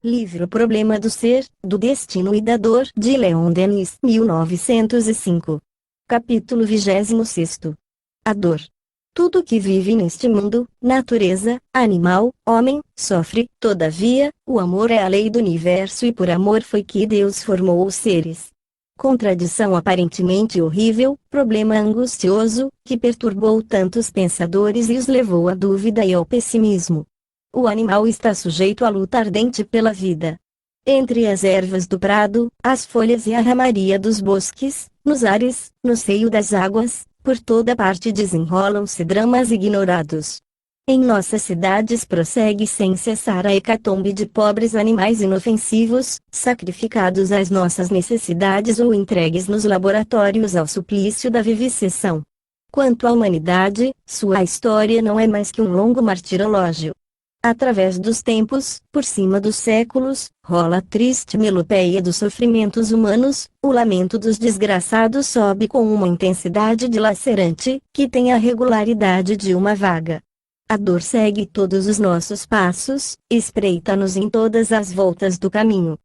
Livro Problema do Ser, do Destino e da Dor, de Leon Denis, 1905. Capítulo 26. A dor. Tudo que vive neste mundo, natureza, animal, homem, sofre. Todavia, o amor é a lei do universo e por amor foi que Deus formou os seres. Contradição aparentemente horrível, problema angustioso, que perturbou tantos pensadores e os levou à dúvida e ao pessimismo. O animal está sujeito à luta ardente pela vida. Entre as ervas do prado, as folhas e a ramaria dos bosques, nos ares, no seio das águas, por toda parte desenrolam-se dramas ignorados. Em nossas cidades prossegue sem cessar a hecatombe de pobres animais inofensivos, sacrificados às nossas necessidades ou entregues nos laboratórios ao suplício da vivisseção. Quanto à humanidade, sua história não é mais que um longo martirológio. Através dos tempos, por cima dos séculos, rola a triste melopeia dos sofrimentos humanos, o lamento dos desgraçados sobe com uma intensidade dilacerante, que tem a regularidade de uma vaga. A dor segue todos os nossos passos, espreita-nos em todas as voltas do caminho.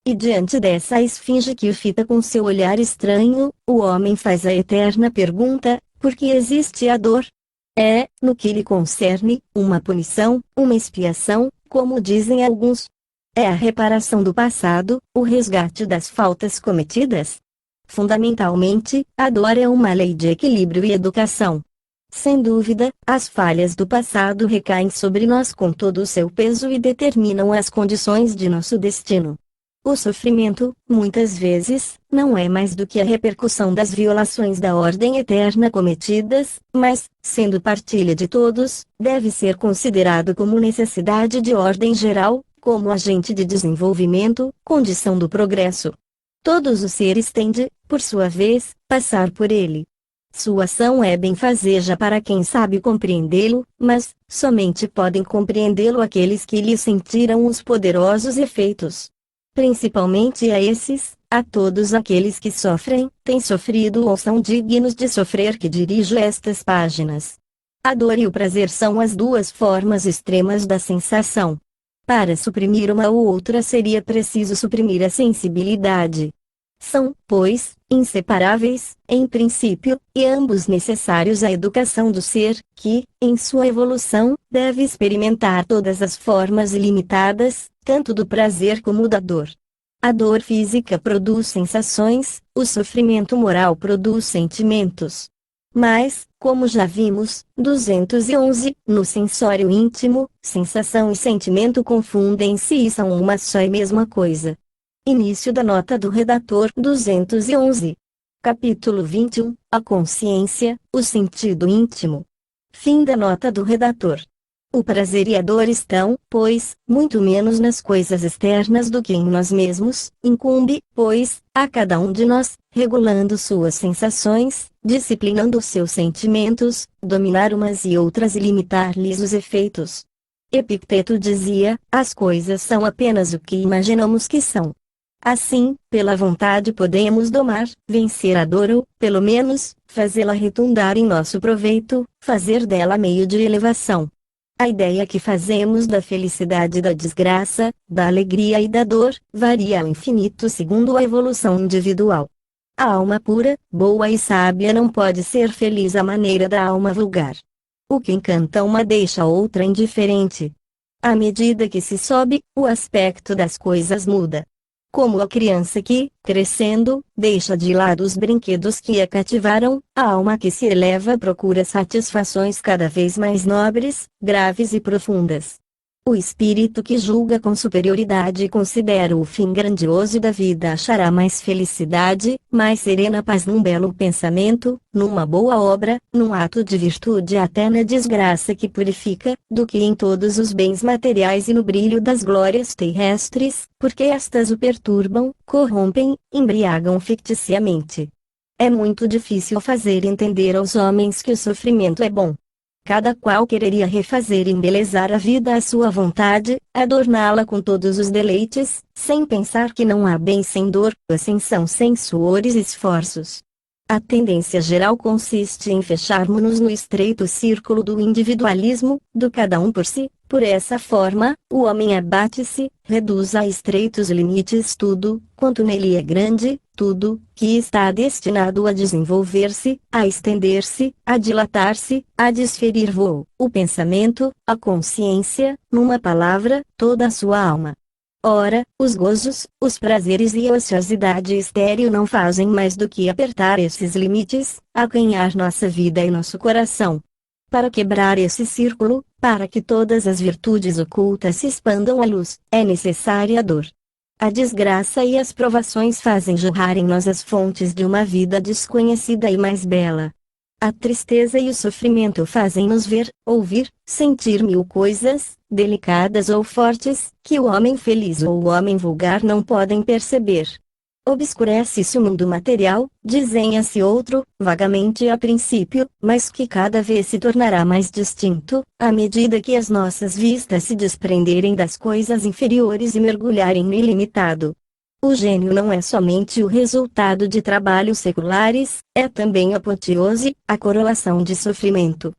E diante dessa esfinge que o fita com seu olhar estranho, o homem faz a eterna pergunta: por que existe a dor? É, no que lhe concerne, uma punição, uma expiação, como dizem alguns. É a reparação do passado, o resgate das faltas cometidas. Fundamentalmente, a dor é uma lei de equilíbrio e educação. Sem dúvida, as falhas do passado recaem sobre nós com todo o seu peso e determinam as condições de nosso destino. O sofrimento, muitas vezes, não é mais do que a repercussão das violações da ordem eterna cometidas, mas, sendo partilha de todos, deve ser considerado como necessidade de ordem geral, como agente de desenvolvimento, condição do progresso. Todos os seres têm de, por sua vez, passar por ele. Sua ação é benfazeja para quem sabe compreendê-lo, mas, somente podem compreendê-lo aqueles que lhe sentiram os poderosos efeitos. Principalmente a esses, a todos aqueles que sofrem, têm sofrido ou são dignos de sofrer que dirijo estas páginas. A dor e o prazer são as duas formas extremas da sensação. Para suprimir uma ou outra seria preciso suprimir a sensibilidade. São, pois, inseparáveis, em princípio, e ambos necessários à educação do ser, que, em sua evolução, deve experimentar todas as formas ilimitadas, tanto do prazer como da dor. A dor física produz sensações, o sofrimento moral produz sentimentos. Mas, como já vimos, 211, no sensório íntimo, sensação e sentimento confundem-se e são uma só e mesma coisa. Início da nota do redator 211. Capítulo 21, a consciência, o sentido íntimo. Fim da nota do redator. O prazer e a dor estão, pois, muito menos nas coisas externas do que em nós mesmos, incumbe, pois, a cada um de nós, regulando suas sensações, disciplinando seus sentimentos, dominar umas e outras e limitar-lhes os efeitos. Epicteto dizia: as coisas são apenas o que imaginamos que são. Assim, pela vontade podemos domar, vencer a dor ou, pelo menos, fazê-la retundar em nosso proveito, fazer dela meio de elevação. A ideia que fazemos da felicidade e da desgraça, da alegria e da dor, varia ao infinito segundo a evolução individual. A alma pura, boa e sábia não pode ser feliz à maneira da alma vulgar. O que encanta uma deixa outra indiferente. À medida que se sobe, o aspecto das coisas muda. Como a criança que, crescendo, deixa de lado os brinquedos que a cativaram, a alma que se eleva procura satisfações cada vez mais nobres, graves e profundas. O espírito que julga com superioridade e considera o fim grandioso da vida achará mais felicidade, mais serena paz num belo pensamento, numa boa obra, num ato de virtude até na desgraça que purifica, do que em todos os bens materiais e no brilho das glórias terrestres, porque estas o perturbam, corrompem, embriagam ficticiamente. É muito difícil fazer entender aos homens que o sofrimento é bom. Cada qual quereria refazer e embelezar a vida à sua vontade, adorná-la com todos os deleites, sem pensar que não há bem sem dor, ascensão sem suores e esforços. A tendência geral consiste em fecharmos-nos no estreito círculo do individualismo, do cada um por si. Por essa forma, o homem abate-se, reduz a estreitos limites tudo, quanto nele é grande, tudo, que está destinado a desenvolver-se, a estender-se, a dilatar-se, a desferir voo, o pensamento, a consciência, numa palavra, toda a sua alma. Ora, os gozos, os prazeres e a ociosidade estéril não fazem mais do que apertar esses limites, acanhar nossa vida e nosso coração. Para quebrar esse círculo, para que todas as virtudes ocultas se expandam à luz, é necessária a dor. A desgraça e as provações fazem jorrar em nós as fontes de uma vida desconhecida e mais bela. A tristeza e o sofrimento fazem-nos ver, ouvir, sentir mil coisas, delicadas ou fortes, que o homem feliz ou o homem vulgar não podem perceber. Obscurece-se o mundo material, desenha-se outro, vagamente a princípio, mas que cada vez se tornará mais distinto, à medida que as nossas vistas se desprenderem das coisas inferiores e mergulharem no ilimitado. O gênio não é somente o resultado de trabalhos seculares, é também a apoteose, a coroação de sofrimento.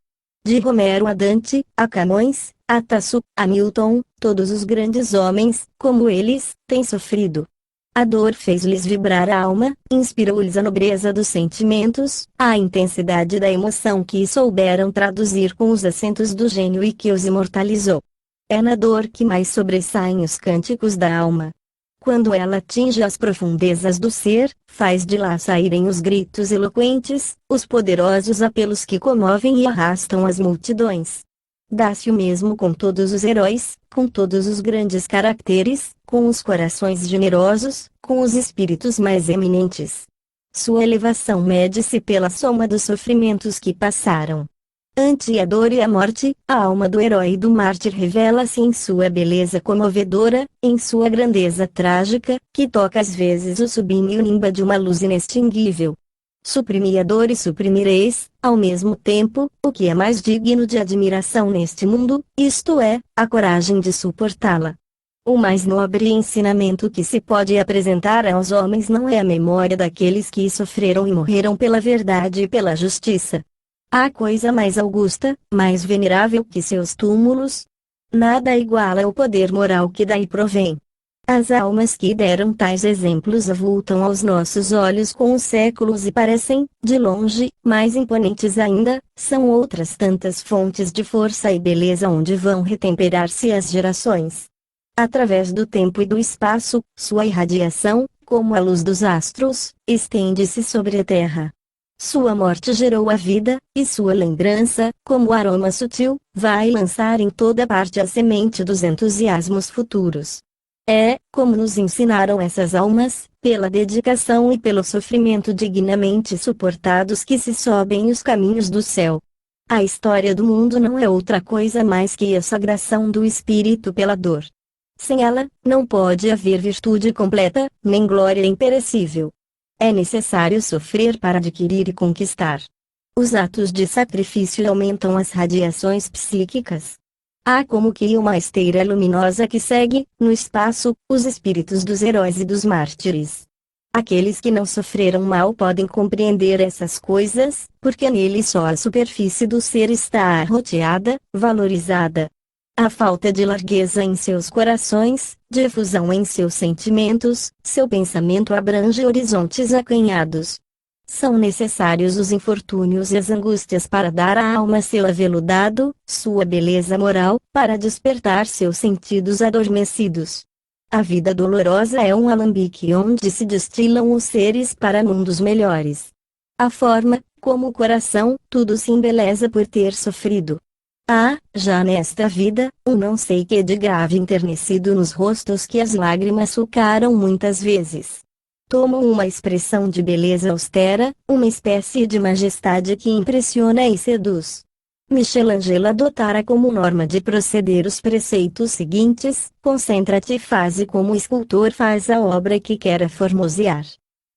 De Romero a Dante, a Camões, a Tasso, a Milton, todos os grandes homens, como eles, têm sofrido. A dor fez-lhes vibrar a alma, inspirou-lhes a nobreza dos sentimentos, a intensidade da emoção que souberam traduzir com os acentos do gênio e que os imortalizou. É na dor que mais sobressaem os cânticos da alma. Quando ela atinge as profundezas do ser, faz de lá saírem os gritos eloquentes, os poderosos apelos que comovem e arrastam as multidões. Dá-se o mesmo com todos os heróis, com todos os grandes caracteres, com os corações generosos, com os espíritos mais eminentes. Sua elevação mede-se pela soma dos sofrimentos que passaram. Ante a dor e a morte, a alma do herói e do mártir revela-se em sua beleza comovedora, em sua grandeza trágica, que toca às vezes o sublime e o nimba de uma luz inextinguível. Suprimi a dor e suprimireis, ao mesmo tempo, o que é mais digno de admiração neste mundo, isto é, a coragem de suportá-la. O mais nobre ensinamento que se pode apresentar aos homens não é a memória daqueles que sofreram e morreram pela verdade e pela justiça. Há coisa mais augusta, mais venerável que seus túmulos? Nada iguala o poder moral que daí provém. As almas que deram tais exemplos avultam aos nossos olhos com os séculos e parecem, de longe, mais imponentes ainda, são outras tantas fontes de força e beleza onde vão retemperar-se as gerações. Através do tempo e do espaço, sua irradiação, como a luz dos astros, estende-se sobre a terra. Sua morte gerou a vida, e sua lembrança, como aroma sutil, vai lançar em toda parte a semente dos entusiasmos futuros. É, como nos ensinaram essas almas, pela dedicação e pelo sofrimento dignamente suportados que se sobem os caminhos do céu. A história do mundo não é outra coisa mais que a sagração do espírito pela dor. Sem ela, não pode haver virtude completa, nem glória imperecível. É necessário sofrer para adquirir e conquistar. Os atos de sacrifício aumentam as radiações psíquicas. Há como que uma esteira luminosa que segue, no espaço, os espíritos dos heróis e dos mártires. Aqueles que não sofreram mal podem compreender essas coisas, porque neles só a superfície do ser está arroteada, valorizada. A falta de largueza em seus corações, de efusão em seus sentimentos, seu pensamento abrange horizontes acanhados. São necessários os infortúnios e as angústias para dar à alma seu aveludado, sua beleza moral, para despertar seus sentidos adormecidos. A vida dolorosa é um alambique onde se destilam os seres para mundos melhores. A forma, como o coração, tudo se embeleza por ter sofrido. Há, já nesta vida, um não sei que de grave enternecido nos rostos que as lágrimas sulcaram muitas vezes. Tomam uma expressão de beleza austera, uma espécie de majestade que impressiona e seduz. Michelangelo adotara como norma de proceder os preceitos seguintes: concentra-te e faze como o escultor faz a obra que quer formosear.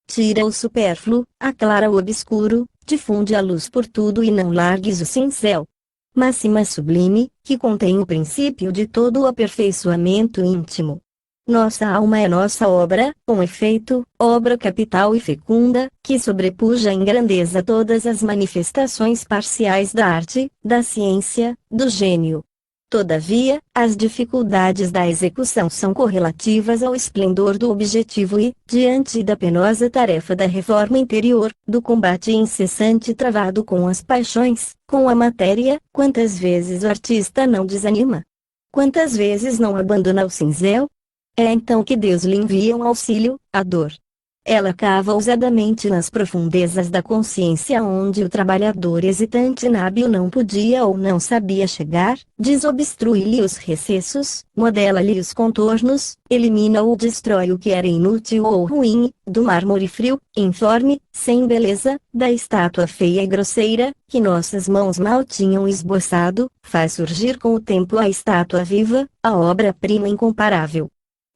Tira o supérfluo, aclara o obscuro, difunde a luz por tudo e não largues o cincel. Máxima sublime, que contém o princípio de todo o aperfeiçoamento íntimo. Nossa alma é nossa obra, com efeito, obra capital e fecunda, que sobrepuja em grandeza todas as manifestações parciais da arte, da ciência, do gênio. Todavia, as dificuldades da execução são correlativas ao esplendor do objetivo e, diante da penosa tarefa da reforma interior, do combate incessante travado com as paixões, com a matéria, quantas vezes o artista não desanima? Quantas vezes não abandona o cinzel? É então que Deus lhe envia um auxílio, a dor. Ela cava ousadamente nas profundezas da consciência onde o trabalhador hesitante e inábil não podia ou não sabia chegar, desobstrui-lhe os recessos, modela-lhe os contornos, elimina ou destrói o que era inútil ou ruim, do mármore frio, informe, sem beleza, da estátua feia e grosseira, que nossas mãos mal tinham esboçado, faz surgir com o tempo a estátua viva, a obra-prima incomparável.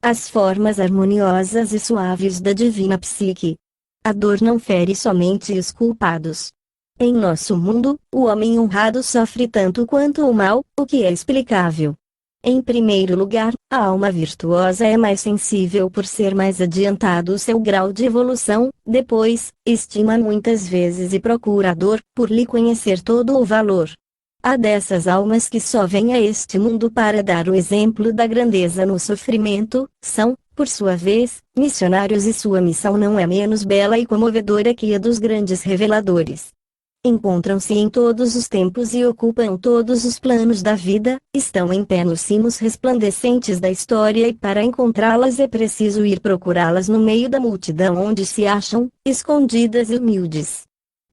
As formas harmoniosas e suaves da divina psique. A dor não fere somente os culpados. Em nosso mundo, o homem honrado sofre tanto quanto o mal, o que é explicável. Em primeiro lugar, a alma virtuosa é mais sensível por ser mais adiantado o seu grau de evolução, depois, estima muitas vezes e procura a dor, por lhe conhecer todo o valor. Há dessas almas que só vêm a este mundo para dar o exemplo da grandeza no sofrimento, são, por sua vez, missionários e sua missão não é menos bela e comovedora que a dos grandes reveladores. Encontram-se em todos os tempos e ocupam todos os planos da vida, estão em pé nos cimos resplandecentes da história e para encontrá-las é preciso ir procurá-las no meio da multidão onde se acham, escondidas e humildes.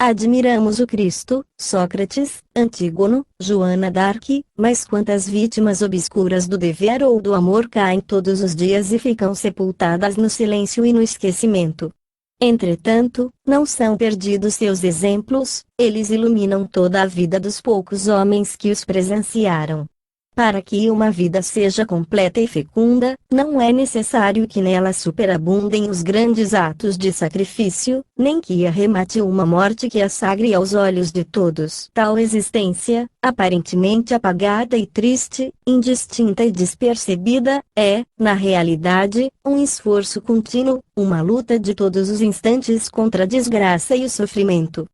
Admiramos o Cristo, Sócrates, Antígono, Joana d'Arc, mas quantas vítimas obscuras do dever ou do amor caem todos os dias e ficam sepultadas no silêncio e no esquecimento. Entretanto, não são perdidos seus exemplos, eles iluminam toda a vida dos poucos homens que os presenciaram. Para que uma vida seja completa e fecunda, não é necessário que nela superabundem os grandes atos de sacrifício, nem que arremate uma morte que a sagre aos olhos de todos. Tal existência, aparentemente apagada e triste, indistinta e despercebida, é, na realidade, um esforço contínuo, uma luta de todos os instantes contra a desgraça e o sofrimento.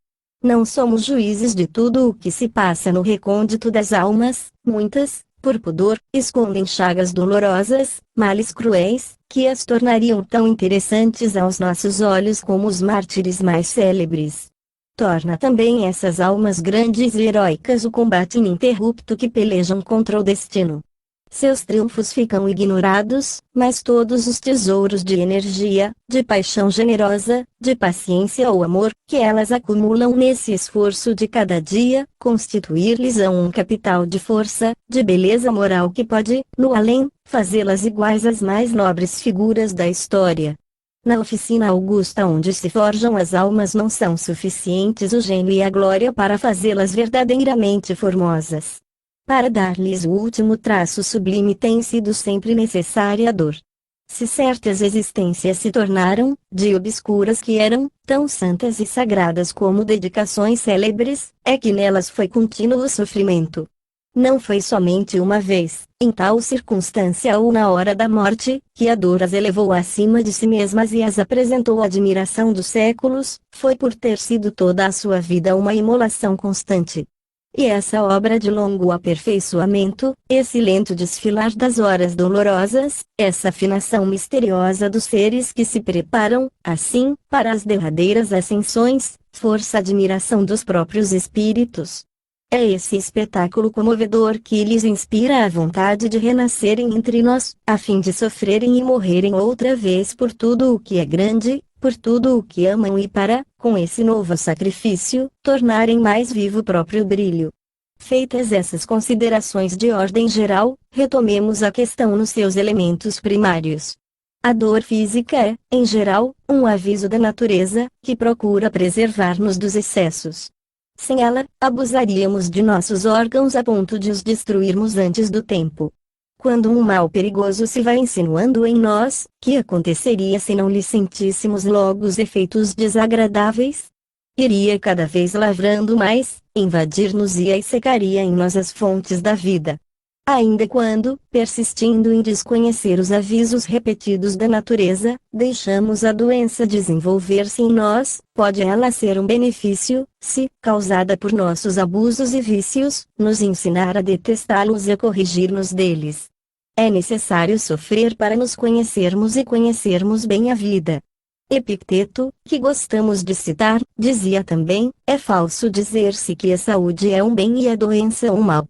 Não somos juízes de tudo o que se passa no recôndito das almas, muitas, por pudor, escondem chagas dolorosas, males cruéis, que as tornariam tão interessantes aos nossos olhos como os mártires mais célebres. Torna também essas almas grandes e heróicas o combate ininterrupto que pelejam contra o destino. Seus triunfos ficam ignorados, mas todos os tesouros de energia, de paixão generosa, de paciência ou amor, que elas acumulam nesse esforço de cada dia, constituir-lhes-ão um capital de força, de beleza moral que pode, no além, fazê-las iguais às mais nobres figuras da história. Na oficina augusta onde se forjam as almas não são suficientes o gênio e a glória para fazê-las verdadeiramente formosas. Para dar-lhes o último traço sublime tem sido sempre necessária a dor. Se certas existências se tornaram, de obscuras que eram, tão santas e sagradas como dedicações célebres, é que nelas foi contínuo o sofrimento. Não foi somente uma vez, em tal circunstância ou na hora da morte, que a dor as elevou acima de si mesmas e as apresentou à admiração dos séculos, foi por ter sido toda a sua vida uma imolação constante. E essa obra de longo aperfeiçoamento, esse lento desfilar das horas dolorosas, essa afinação misteriosa dos seres que se preparam, assim, para as derradeiras ascensões, força admiração dos próprios espíritos. É esse espetáculo comovedor que lhes inspira a vontade de renascerem entre nós, a fim de sofrerem e morrerem outra vez por tudo o que é grande, por tudo o que amam e para, com esse novo sacrifício, tornarem mais vivo o próprio brilho. Feitas essas considerações de ordem geral, retomemos a questão nos seus elementos primários. A dor física é, em geral, um aviso da natureza, que procura preservar-nos dos excessos. Sem ela, abusaríamos de nossos órgãos a ponto de os destruirmos antes do tempo. Quando um mal perigoso se vai insinuando em nós, que aconteceria se não lhe sentíssemos logo os efeitos desagradáveis? Iria cada vez lavrando mais, invadir-nos e aí secaria em nós as fontes da vida. Ainda quando, persistindo em desconhecer os avisos repetidos da natureza, deixamos a doença desenvolver-se em nós, pode ela ser um benefício, se, causada por nossos abusos e vícios, nos ensinar a detestá-los e a corrigir-nos deles. É necessário sofrer para nos conhecermos e conhecermos bem a vida. Epicteto, que gostamos de citar, dizia também: é falso dizer-se que a saúde é um bem e a doença um mal.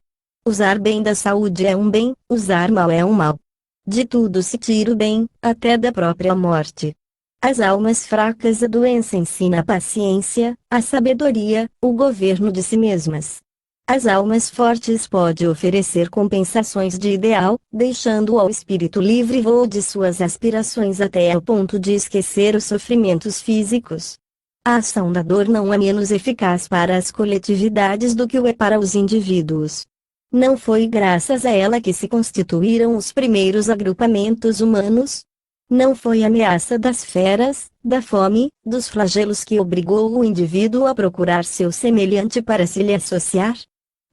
Usar bem da saúde é um bem, usar mal é um mal. De tudo se tira o bem, até da própria morte. Às almas fracas a doença ensina a paciência, a sabedoria, o governo de si mesmas. Às almas fortes pode oferecer compensações de ideal, deixando ao espírito livre voo de suas aspirações até ao ponto de esquecer os sofrimentos físicos. A ação da dor não é menos eficaz para as coletividades do que o é para os indivíduos. Não foi graças a ela que se constituíram os primeiros agrupamentos humanos? Não foi a ameaça das feras, da fome, dos flagelos que obrigou o indivíduo a procurar seu semelhante para se lhe associar?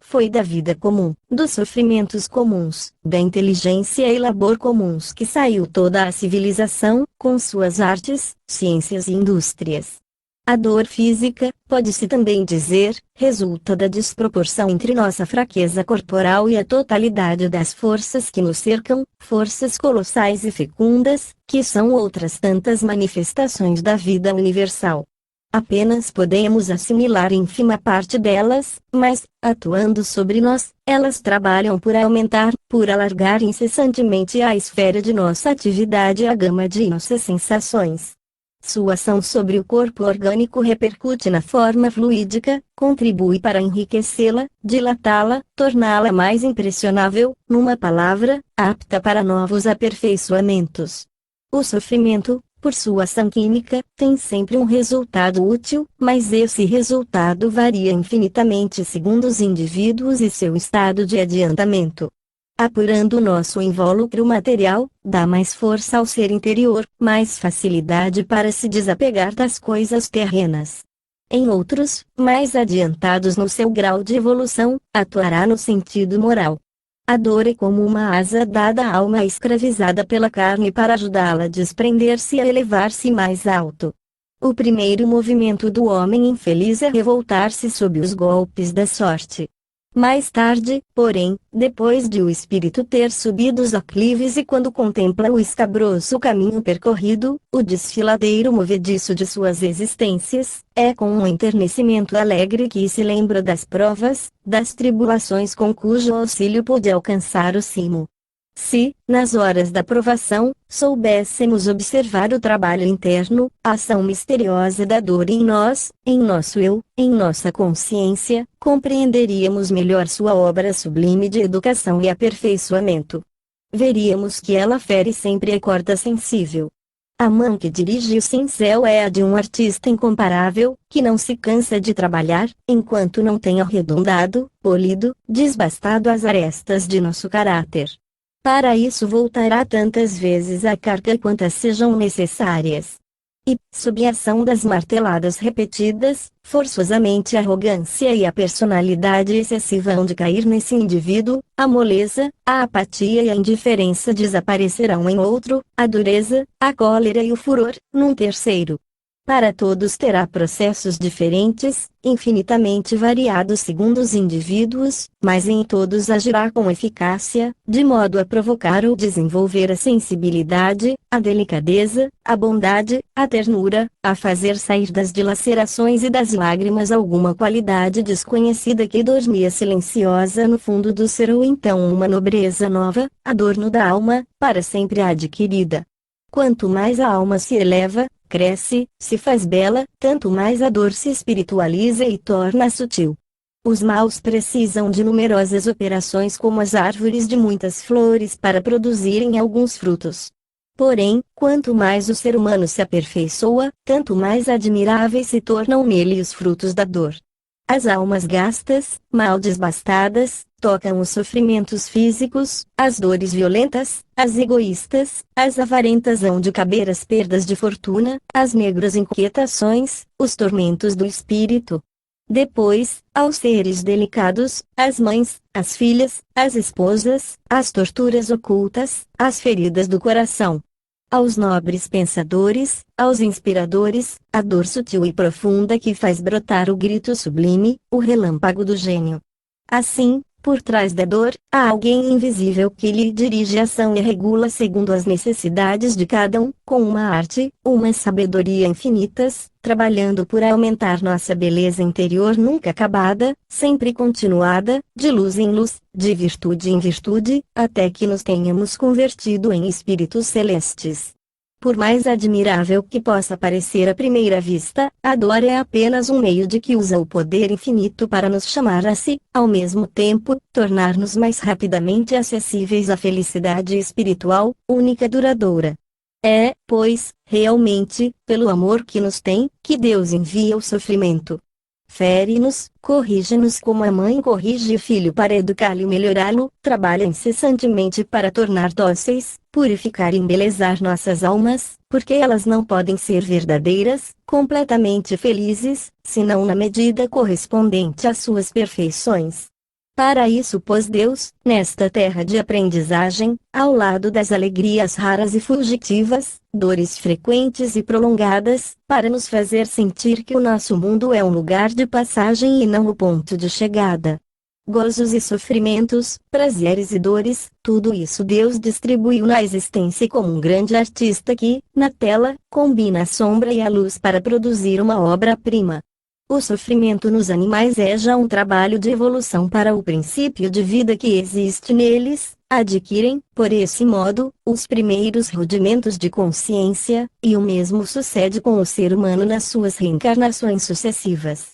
Foi da vida comum, dos sofrimentos comuns, da inteligência e labor comuns que saiu toda a civilização, com suas artes, ciências e indústrias. A dor física, pode-se também dizer, resulta da desproporção entre nossa fraqueza corporal e a totalidade das forças que nos cercam, forças colossais e fecundas, que são outras tantas manifestações da vida universal. Apenas podemos assimilar ínfima parte delas, mas, atuando sobre nós, elas trabalham por aumentar, por alargar incessantemente a esfera de nossa atividade e a gama de nossas sensações. Sua ação sobre o corpo orgânico repercute na forma fluídica, contribui para enriquecê-la, dilatá-la, torná-la mais impressionável, numa palavra, apta para novos aperfeiçoamentos. O sofrimento, por sua ação química, tem sempre um resultado útil, mas esse resultado varia infinitamente segundo os indivíduos e seu estado de adiantamento. Apurando o nosso invólucro material, dá mais força ao ser interior, mais facilidade para se desapegar das coisas terrenas. Em outros, mais adiantados no seu grau de evolução, atuará no sentido moral. A dor é como uma asa dada à alma escravizada pela carne para ajudá-la a desprender-se e a elevar-se mais alto. O primeiro movimento do homem infeliz é revoltar-se sob os golpes da sorte. Mais tarde, porém, depois de o espírito ter subido os aclives e quando contempla o escabroso caminho percorrido, o desfiladeiro movediço de suas existências, é com um enternecimento alegre que se lembra das provas, das tribulações com cujo auxílio pôde alcançar o cimo. Se, nas horas da provação, soubéssemos observar o trabalho interno, a ação misteriosa da dor em nós, em nosso eu, em nossa consciência, compreenderíamos melhor sua obra sublime de educação e aperfeiçoamento. Veríamos que ela fere sempre a corda sensível. A mão que dirige o cincel é a de um artista incomparável, que não se cansa de trabalhar, enquanto não tenha arredondado, polido, desbastado as arestas de nosso caráter. Para isso voltará tantas vezes a carga quantas sejam necessárias. E, sob a ação das marteladas repetidas, forçosamente a arrogância e a personalidade excessiva hão de cair nesse indivíduo, a moleza, a apatia e a indiferença desaparecerão em outro, a dureza, a cólera e o furor, num terceiro. Para todos terá processos diferentes, infinitamente variados segundo os indivíduos, mas em todos agirá com eficácia, de modo a provocar ou desenvolver a sensibilidade, a delicadeza, a bondade, a ternura, a fazer sair das dilacerações e das lágrimas alguma qualidade desconhecida que dormia silenciosa no fundo do ser ou então uma nobreza nova, adorno da alma, para sempre adquirida. Quanto mais a alma se eleva, cresce, se faz bela, tanto mais a dor se espiritualiza e torna sutil. Os maus precisam de numerosas operações como as árvores de muitas flores para produzirem alguns frutos. Porém, quanto mais o ser humano se aperfeiçoa, tanto mais admiráveis se tornam nele os frutos da dor. As almas gastas, mal desbastadas, tocam os sofrimentos físicos, as dores violentas, as egoístas, as avarentas hão de caber as perdas de fortuna, as negras inquietações, os tormentos do espírito. Depois, aos seres delicados, as mães, as filhas, as esposas, as torturas ocultas, as feridas do coração. Aos nobres pensadores, aos inspiradores, a dor sutil e profunda que faz brotar o grito sublime, o relâmpago do gênio. Assim, por trás da dor, há alguém invisível que lhe dirige a ação e regula segundo as necessidades de cada um, com uma arte, uma sabedoria infinitas, trabalhando por aumentar nossa beleza interior nunca acabada, sempre continuada, de luz em luz, de virtude em virtude, até que nos tenhamos convertido em espíritos celestes. Por mais admirável que possa parecer à primeira vista, a dor é apenas um meio de que usa o poder infinito para nos chamar a si, ao mesmo tempo, tornar-nos mais rapidamente acessíveis à felicidade espiritual, única e duradoura. É, pois, realmente, pelo amor que nos tem, que Deus envia o sofrimento. Fere-nos, corrige-nos como a mãe corrige o filho para educá-lo e melhorá-lo, trabalha incessantemente para tornar dóceis, purificar e embelezar nossas almas, porque elas não podem ser verdadeiras, completamente felizes, senão na medida correspondente às suas perfeições. Para isso pôs Deus, nesta terra de aprendizagem, ao lado das alegrias raras e fugitivas, dores frequentes e prolongadas, para nos fazer sentir que o nosso mundo é um lugar de passagem e não o ponto de chegada. Gozos e sofrimentos, prazeres e dores, tudo isso Deus distribuiu na existência como um grande artista que, na tela, combina a sombra e a luz para produzir uma obra-prima. O sofrimento nos animais é já um trabalho de evolução para o princípio de vida que existe neles, adquirem, por esse modo, os primeiros rudimentos de consciência, e o mesmo sucede com o ser humano nas suas reencarnações sucessivas.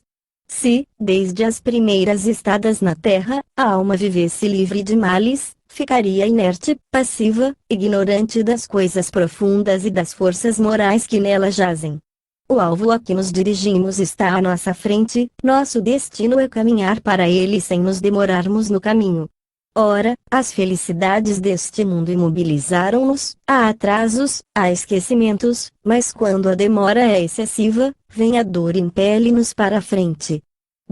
Se, desde as primeiras estadas na Terra, a alma vivesse livre de males, ficaria inerte, passiva, ignorante das coisas profundas e das forças morais que nela jazem. O alvo a que nos dirigimos está à nossa frente, nosso destino é caminhar para ele sem nos demorarmos no caminho. Ora, as felicidades deste mundo imobilizaram-nos, há atrasos, há esquecimentos, mas quando a demora é excessiva, vem a dor e impele-nos para a frente.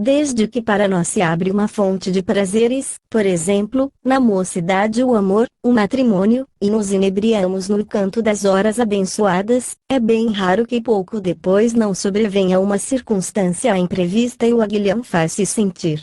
Desde que para nós se abre uma fonte de prazeres, por exemplo, na mocidade o amor, o matrimônio, e nos inebriamos no canto das horas abençoadas, é bem raro que pouco depois não sobrevenha uma circunstância imprevista e o aguilhão faz-se sentir.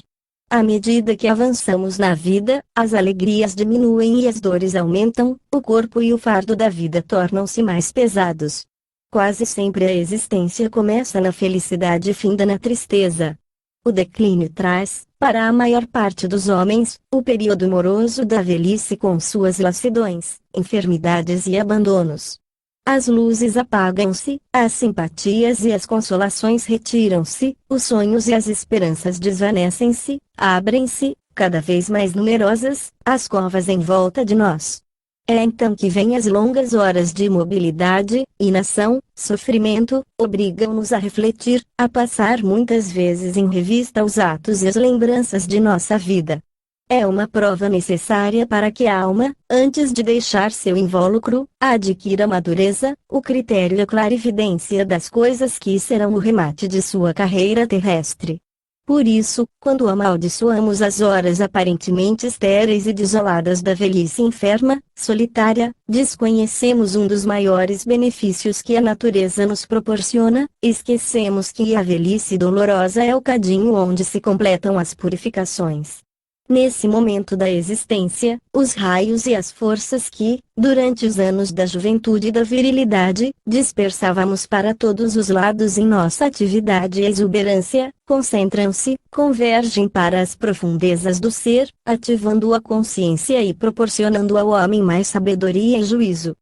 À medida que avançamos na vida, as alegrias diminuem e as dores aumentam, o corpo e o fardo da vida tornam-se mais pesados. Quase sempre a existência começa na felicidade e finda na tristeza. O declínio traz, para a maior parte dos homens, o período moroso da velhice com suas lassidões, enfermidades e abandonos. As luzes apagam-se, as simpatias e as consolações retiram-se, os sonhos e as esperanças desvanecem-se, abrem-se, cada vez mais numerosas, as covas em volta de nós. É então que vêm as longas horas de imobilidade, inação, sofrimento, obrigam-nos a refletir, a passar muitas vezes em revista os atos e as lembranças de nossa vida. É uma prova necessária para que a alma, antes de deixar seu invólucro, adquira madureza, o critério e a clarividência das coisas que serão o remate de sua carreira terrestre. Por isso, quando amaldiçoamos as horas aparentemente estéreis e desoladas da velhice enferma, solitária, desconhecemos um dos maiores benefícios que a natureza nos proporciona, esquecemos que a velhice dolorosa é o cadinho onde se completam as purificações. Nesse momento da existência, os raios e as forças que, durante os anos da juventude e da virilidade, dispersávamos para todos os lados em nossa atividade e exuberância, concentram-se, convergem para as profundezas do ser, ativando a consciência e proporcionando ao homem mais sabedoria e juízo.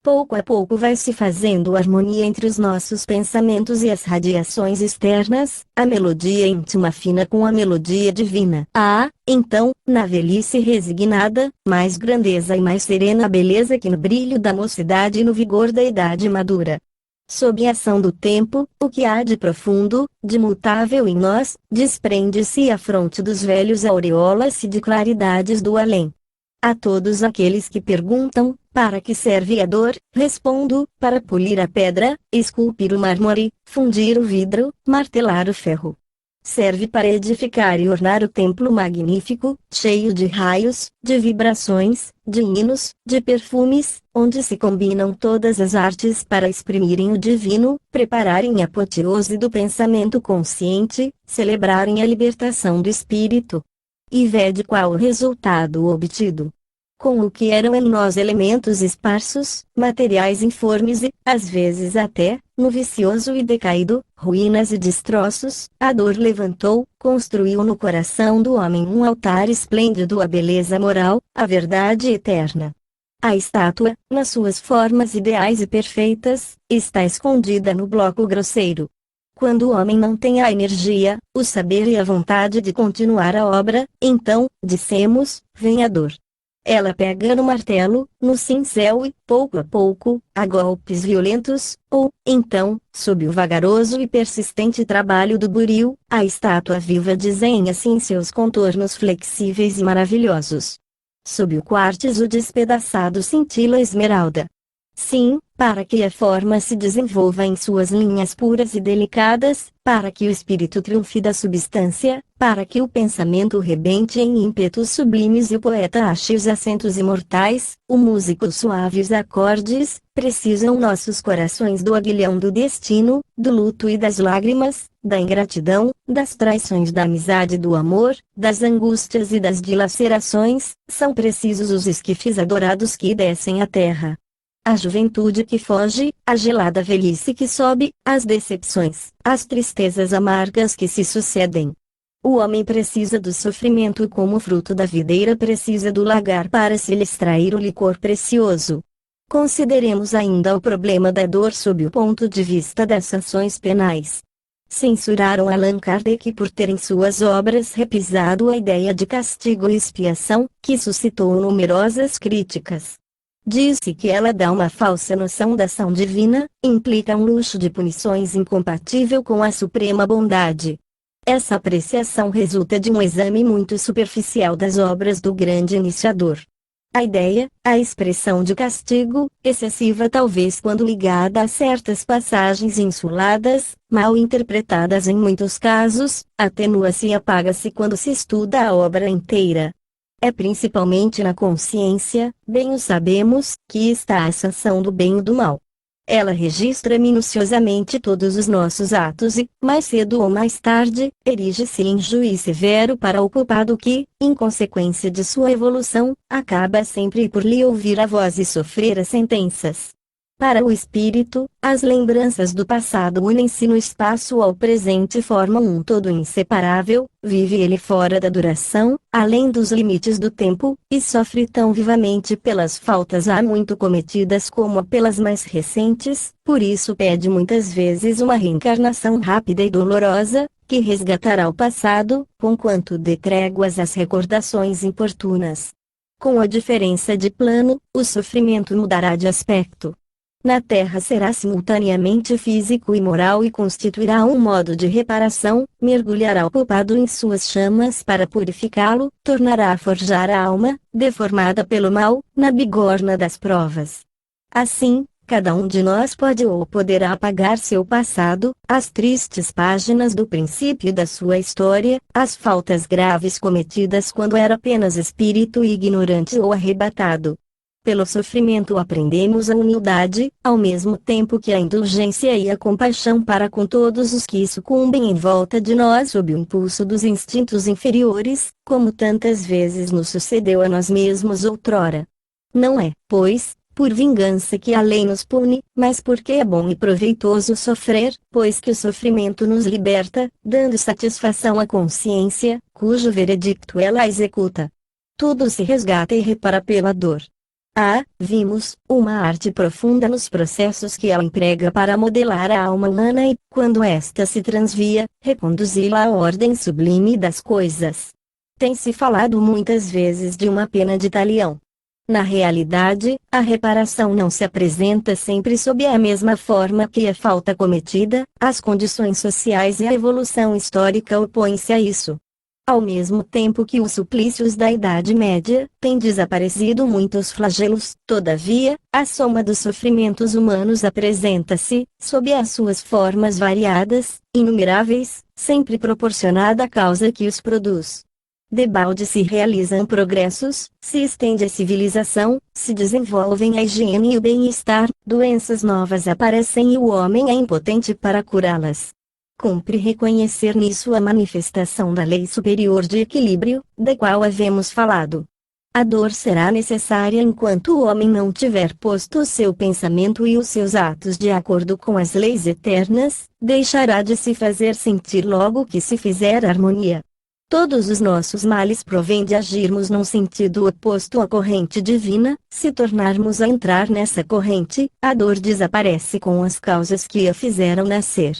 Pouco a pouco vai se fazendo harmonia entre os nossos pensamentos e as radiações externas, a melodia íntima fina com a melodia divina. Então, na velhice resignada, mais grandeza e mais serena a beleza que no brilho da mocidade e no vigor da idade madura. Sob a ação do tempo, o que há de profundo, de mutável em nós, desprende-se e a fronte dos velhos aureola-se de claridades do além. A todos aqueles que perguntam, para que serve a dor, respondo, para polir a pedra, esculpir o mármore, fundir o vidro, martelar o ferro. serve para edificar e ornar o templo magnífico, cheio de raios, de vibrações, de hinos, de perfumes, onde se combinam todas as artes para exprimirem o divino, prepararem a apoteose do pensamento consciente, celebrarem a libertação do espírito. E vede qual o resultado obtido. Com o que eram em nós elementos esparsos, materiais informes e, às vezes até, no vicioso e decaído, ruínas e destroços, a dor levantou, construiu no coração do homem um altar esplêndido à beleza moral, à verdade eterna. A estátua, nas suas formas ideais e perfeitas, está escondida no bloco grosseiro. Quando o homem não tem a energia, o saber e a vontade de continuar a obra, então, dissemos, vem a dor. Ela pega no martelo, no cincel e, pouco a pouco, a golpes violentos, ou, então, sob o vagaroso e persistente trabalho do buril, a estátua viva desenha-se em seus contornos flexíveis e maravilhosos. Sob o quartzo despedaçado cintila a esmeralda. Sim, para que a forma se desenvolva em suas linhas puras e delicadas, para que o espírito triunfe da substância, para que o pensamento rebente em ímpetos sublimes e o poeta ache os acentos imortais, o músico suave os acordes, precisam nossos corações do aguilhão do destino, do luto e das lágrimas, da ingratidão, das traições da amizade e do amor, das angústias e das dilacerações, são precisos os esquifes adorados que descem à terra. A juventude que foge, a gelada velhice que sobe, as decepções, as tristezas amargas que se sucedem. O homem precisa do sofrimento como o fruto da videira precisa do lagar para se lhe extrair o licor precioso. Consideremos ainda o problema da dor sob o ponto de vista das sanções penais. Censuraram Allan Kardec por ter em suas obras repisado a ideia de castigo e expiação, que suscitou numerosas críticas. Disse que ela dá uma falsa noção da ação divina, implica um luxo de punições incompatível com a suprema bondade. Essa apreciação resulta de um exame muito superficial das obras do grande iniciador. A ideia, a expressão de castigo, excessiva talvez quando ligada a certas passagens insuladas, mal interpretadas em muitos casos, atenua-se e apaga-se quando se estuda a obra inteira. É principalmente na consciência, bem o sabemos, que está a sanção do bem e do mal. Ela registra minuciosamente todos os nossos atos e, mais cedo ou mais tarde, erige-se em juiz severo para o culpado que, em consequência de sua evolução, acaba sempre por lhe ouvir a voz e sofrer as sentenças. Para o espírito, as lembranças do passado unem-se no espaço ao presente e formam um todo inseparável, vive ele fora da duração, além dos limites do tempo, e sofre tão vivamente pelas faltas há muito cometidas como pelas mais recentes, por isso pede muitas vezes uma reencarnação rápida e dolorosa, que resgatará o passado, conquanto dê tréguas às recordações importunas. Com a diferença de plano, o sofrimento mudará de aspecto. Na Terra será simultaneamente físico e moral e constituirá um modo de reparação, mergulhará o culpado em suas chamas para purificá-lo, tornará a forjar a alma, deformada pelo mal, na bigorna das provas. Assim, cada um de nós pode ou poderá apagar seu passado, as tristes páginas do princípio da sua história, as faltas graves cometidas quando era apenas espírito ignorante ou arrebatado. Pelo sofrimento aprendemos a humildade, ao mesmo tempo que a indulgência e a compaixão para com todos os que sucumbem em volta de nós sob o impulso dos instintos inferiores, como tantas vezes nos sucedeu a nós mesmos outrora. Não é, pois, por vingança que a lei nos pune, mas porque é bom e proveitoso sofrer, pois que o sofrimento nos liberta, dando satisfação à consciência, cujo veredicto ela executa. Tudo se resgata e repara pela dor. Vimos, uma arte profunda nos processos que ela emprega para modelar a alma humana e, quando esta se transvia, reconduzi-la à ordem sublime das coisas. Tem-se falado muitas vezes de uma pena de talião. Na realidade, a reparação não se apresenta sempre sob a mesma forma que a falta cometida, as condições sociais e a evolução histórica opõem-se a isso. Ao mesmo tempo que os suplícios da Idade Média têm desaparecido muitos flagelos, todavia, a soma dos sofrimentos humanos apresenta-se, sob as suas formas variadas, inumeráveis, sempre proporcionada à causa que os produz. Debalde se realizam progressos, se estende a civilização, se desenvolvem a higiene e o bem-estar, doenças novas aparecem e o homem é impotente para curá-las. Cumpre reconhecer nisso a manifestação da lei superior de equilíbrio, da qual havemos falado. A dor será necessária enquanto o homem não tiver posto o seu pensamento e os seus atos de acordo com as leis eternas, deixará de se fazer sentir logo que se fizer harmonia. Todos os nossos males provêm de agirmos num sentido oposto à corrente divina. Se tornarmos a entrar nessa corrente, a dor desaparece com as causas que a fizeram nascer.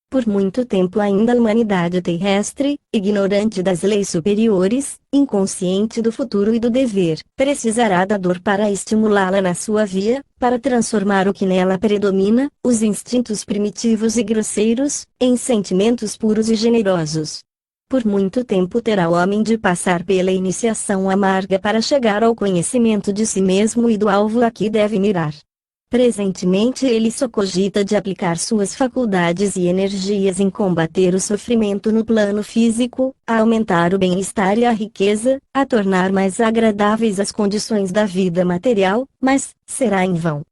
Por muito tempo ainda a humanidade terrestre, ignorante das leis superiores, inconsciente do futuro e do dever, precisará da dor para estimulá-la na sua via, para transformar o que nela predomina, os instintos primitivos e grosseiros, em sentimentos puros e generosos. Por muito tempo terá o homem de passar pela iniciação amarga para chegar ao conhecimento de si mesmo e do alvo a que deve mirar. Presentemente ele só cogita de aplicar suas faculdades e energias em combater o sofrimento no plano físico, a aumentar o bem-estar e a riqueza, a tornar mais agradáveis as condições da vida material, mas será em vão.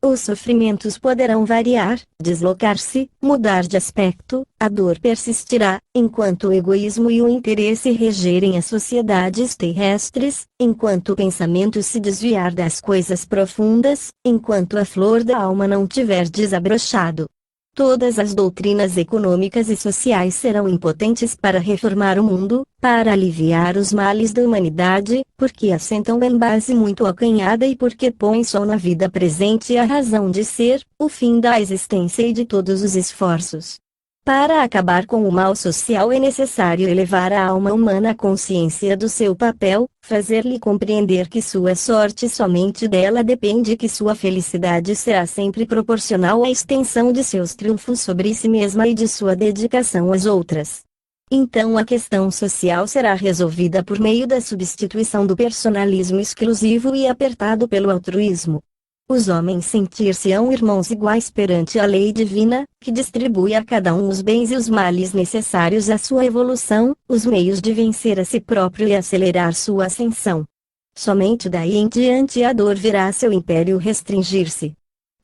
Os sofrimentos poderão variar, deslocar-se, mudar de aspecto, a dor persistirá, enquanto o egoísmo e o interesse regerem as sociedades terrestres, enquanto o pensamento se desviar das coisas profundas, enquanto a flor da alma não tiver desabrochado. Todas as doutrinas econômicas e sociais serão impotentes para reformar o mundo, para aliviar os males da humanidade, porque assentam em base muito acanhada e porque põem só na vida presente a razão de ser, o fim da existência e de todos os esforços. Para acabar com o mal social é necessário elevar a alma humana à consciência do seu papel, fazer-lhe compreender que sua sorte somente dela depende e que sua felicidade será sempre proporcional à extensão de seus triunfos sobre si mesma e de sua dedicação às outras. Então a questão social será resolvida por meio da substituição do personalismo exclusivo e apertado pelo altruísmo. Os homens sentir-se-ão irmãos iguais perante a lei divina, que distribui a cada um os bens e os males necessários à sua evolução, os meios de vencer a si próprio e acelerar sua ascensão. Somente daí em diante a dor verá seu império restringir-se.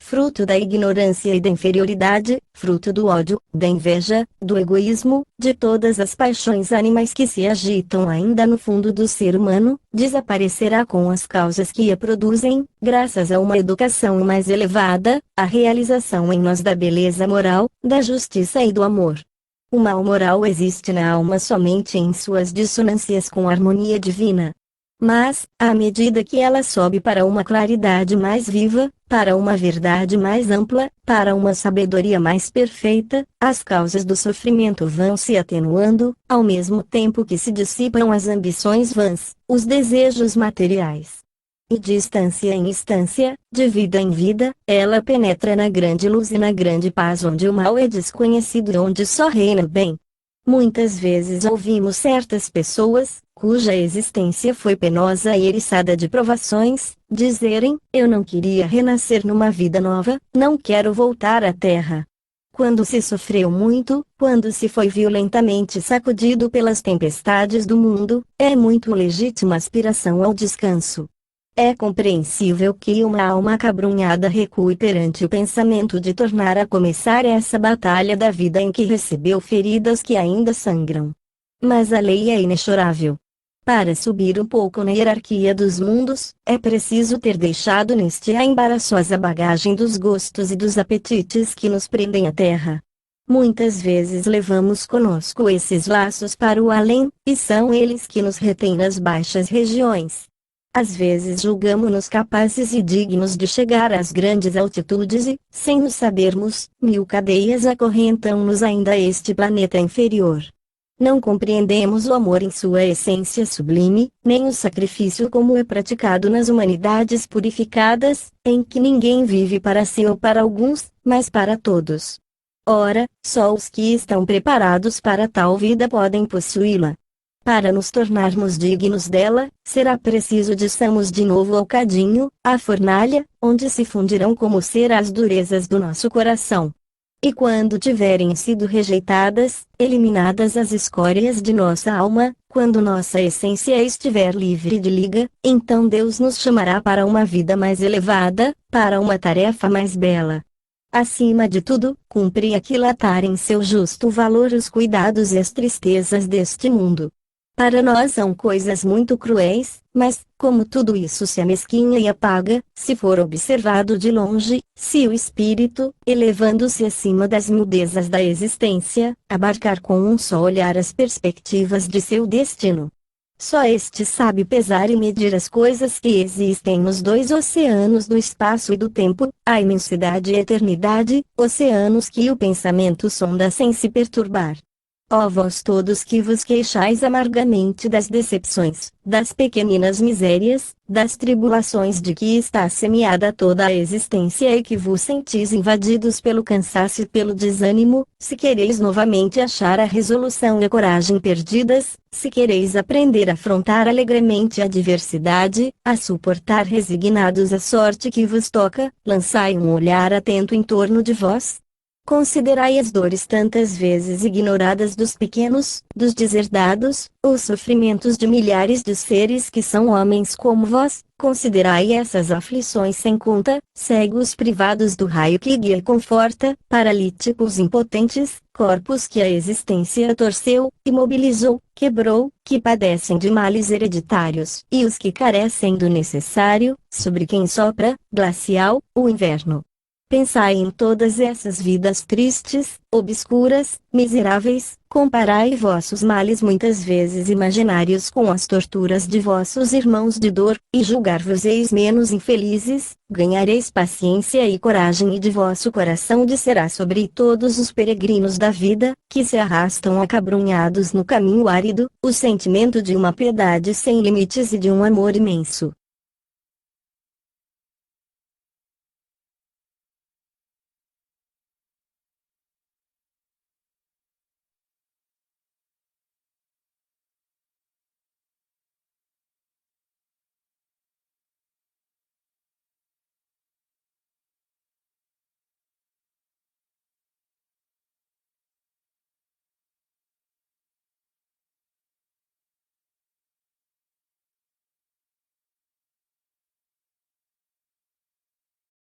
Fruto da ignorância e da inferioridade, fruto do ódio, da inveja, do egoísmo, de todas as paixões animais que se agitam ainda no fundo do ser humano, desaparecerá com as causas que a produzem, graças a uma educação mais elevada, a realização em nós da beleza moral, da justiça e do amor. O mal moral existe na alma somente em suas dissonâncias com a harmonia divina. Mas, à medida que ela sobe para uma claridade mais viva, para uma verdade mais ampla, para uma sabedoria mais perfeita, as causas do sofrimento vão se atenuando, ao mesmo tempo que se dissipam as ambições vãs, os desejos materiais. E de instância em instância, de vida em vida, ela penetra na grande luz e na grande paz onde o mal é desconhecido e onde só reina o bem. Muitas vezes ouvimos certas pessoas, cuja existência foi penosa e eriçada de provações, dizerem: eu não queria renascer numa vida nova, não quero voltar à terra. Quando se sofreu muito, quando se foi violentamente sacudido pelas tempestades do mundo, é muito legítima aspiração ao descanso. É compreensível que uma alma acabrunhada recue perante o pensamento de tornar a começar essa batalha da vida em que recebeu feridas que ainda sangram. Mas a lei é inexorável. Para subir um pouco na hierarquia dos mundos, é preciso ter deixado neste a embaraçosa bagagem dos gostos e dos apetites que nos prendem à terra. Muitas vezes levamos conosco esses laços para o além, e são eles que nos retêm nas baixas regiões. Às vezes julgamo-nos capazes e dignos de chegar às grandes altitudes e, sem o sabermos, 1000 cadeias acorrentam-nos ainda a este planeta inferior. Não compreendemos o amor em sua essência sublime, nem o sacrifício como é praticado nas humanidades purificadas, em que ninguém vive para si ou para alguns, mas para todos. Ora, só os que estão preparados para tal vida podem possuí-la. Para nos tornarmos dignos dela, será preciso desçamos de novo ao cadinho, a fornalha, onde se fundirão como cera as durezas do nosso coração. E quando tiverem sido rejeitadas, eliminadas as escórias de nossa alma, quando nossa essência estiver livre de liga, então Deus nos chamará para uma vida mais elevada, para uma tarefa mais bela. Acima de tudo, cumpre aquilatar em seu justo valor os cuidados e as tristezas deste mundo. Para nós são coisas muito cruéis, mas, como tudo isso se amesquinha e apaga, se for observado de longe, se o espírito, elevando-se acima das mudezas da existência, abarcar com um só olhar as perspectivas de seu destino. Só este sabe pesar e medir as coisas que existem nos dois oceanos do espaço e do tempo, a imensidade e a eternidade, oceanos que o pensamento sonda sem se perturbar. Ó vós todos que vos queixais amargamente das decepções, das pequeninas misérias, das tribulações de que está semeada toda a existência e que vos sentis invadidos pelo cansaço e pelo desânimo, se quereis novamente achar a resolução e a coragem perdidas, se quereis aprender a afrontar alegremente a adversidade, a suportar resignados a sorte que vos toca, lançai um olhar atento em torno de vós. Considerai as dores tantas vezes ignoradas dos pequenos, dos deserdados, os sofrimentos de milhares de seres que são homens como vós, considerai essas aflições sem conta, cegos privados do raio que guia e conforta, paralíticos impotentes, corpos que a existência torceu, imobilizou, quebrou, que padecem de males hereditários, e os que carecem do necessário, sobre quem sopra, glacial, o inverno. Pensai em todas essas vidas tristes, obscuras, miseráveis, comparai vossos males muitas vezes imaginários com as torturas de vossos irmãos de dor, e julgar-vos-eis menos infelizes, ganhareis paciência e coragem e de vosso coração descerá sobre todos os peregrinos da vida, que se arrastam acabrunhados no caminho árido, o sentimento de uma piedade sem limites e de um amor imenso.